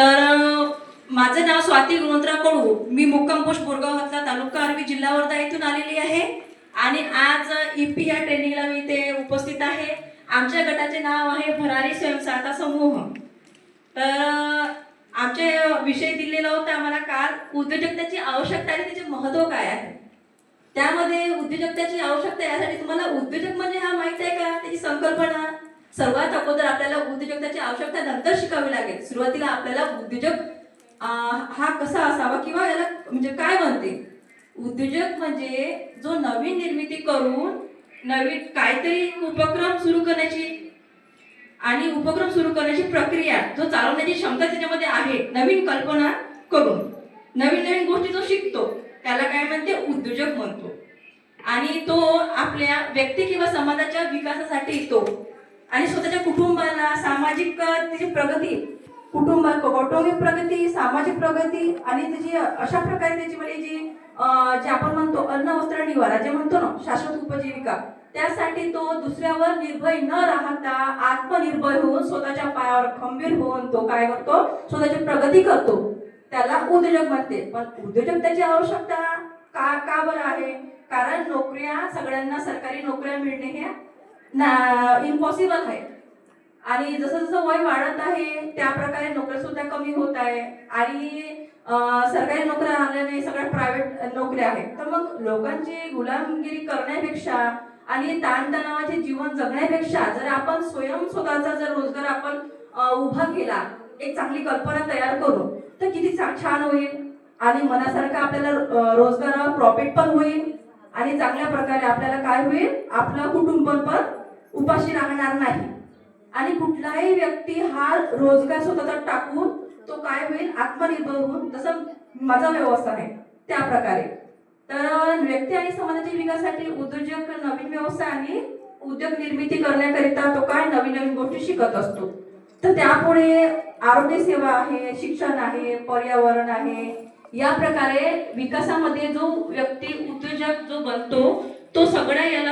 माझं नाव स्वाती गुणवंतराव कडू, मी मुक्काम पोस्ट बोरगाव हातला, तालुका आर्वी, जिल्हा वर्धा येथून आलेली आहे आणि आज ईपी या ट्रेनिंगला मी इथे उपस्थित आहे। आमच्या गटाचे नाव आहे भरारी स्वयंसहायता समूह। तर आमचे विषय दिलेला होता आम्हाला काल, उद्योजकतेची आवश्यकता आणि त्याचे महत्त्व काय आहे। त्यामध्ये उद्योजकतेची आवश्यकता यासाठी तुम्हाला उद्योजक म्हणजे हा माहिती आहे का, त्याची संकल्पना। सर्वात अगोदर आपल्याला उद्योजकतेची आवश्यकता नंतर शिकावी लागेल। सुरुवातीला आपल्याला उद्योजक हा कसा असावा किंवा याला म्हणजे काय म्हणते। उद्योजक म्हणजे जो नवीन निर्मिती करून नवीन काहीतरी उपक्रम सुरू करण्याची आणि उपक्रम सुरू करण्याची प्रक्रिया जो चालवण्याची क्षमता त्याच्यामध्ये आहे, नवीन कल्पना करून नवीन नवीन गोष्टी जो शिकतो त्याला काय म्हणते, उद्योजक म्हणतो। आणि तो आपल्या व्यक्ती किंवा समाजाच्या विकासासाठी तो आणि स्वतःच्या कुटुंबाला सामाजिक त्याची प्रगती, कौटुंबिक प्रगती, सामाजिक प्रगती आणि त्याची अशा प्रकारे त्याची म्हणजे जी आपण म्हणतो अन्न वस्त्र निवारा जे म्हणतो ना, शाश्वत उपजीविका, त्यासाठी तो दुसऱ्यावर निर्भय न राहता आत्मनिर्भर होऊन स्वतःच्या पायावर खंबीर होऊन तो काय करतो, स्वतःची प्रगती करतो, त्याला उद्योजक म्हणते। पण उद्योजकतेची आवश्यकता का बरं आहे, कारण नोकऱ्या सगळ्यांना सरकारी नोकऱ्या मिळणे हे इम्पॉसिबल आहे आणि जसं जसं वय वाढत आहे त्या प्रकारे नोकऱ्या सुद्धा कमी होत आहे आणि सरकारी नोकऱ्या आल्याने सगळ्या प्रायव्हेट नोकऱ्या आहेत। तर मग लोकांची गुलामगिरी करण्यापेक्षा आणि ताणतणावाचे जीवन जगण्यापेक्षा जर आपण स्वतःचा जर रोजगार आपण उभा केला, एक चांगली कल्पना तयार करू, तर किती छान होईल आणि मनासारखं आपल्याला रोजगारावर प्रॉफिट पण होईल आणि चांगल्या प्रकारे आपल्याला काय होईल, आपलं कुटुंब पण उपाशी राहणार नाही आणि कुठलाही व्यक्ती हा रोजगार स्वतःचा टाकून तो काय होईल, आत्मनिर्भर होऊन, जसं माझा व्यवसाय आहे त्या प्रकारे। तर व्यक्ती आणि समाजाच्या विकासासाठी उद्योजक नवीन व्यवसाय आणि उद्योग निर्मिती करण्याकरिता तो काय नवीन नवीन गोष्टी शिकत असतो। तर त्यापुढे आरोग्य सेवा आहे, शिक्षण आहे, पर्यावरण आहे, या प्रकारे विकासामध्ये जो व्यक्ती उद्योजक जो बनतो तो सगळ्या याला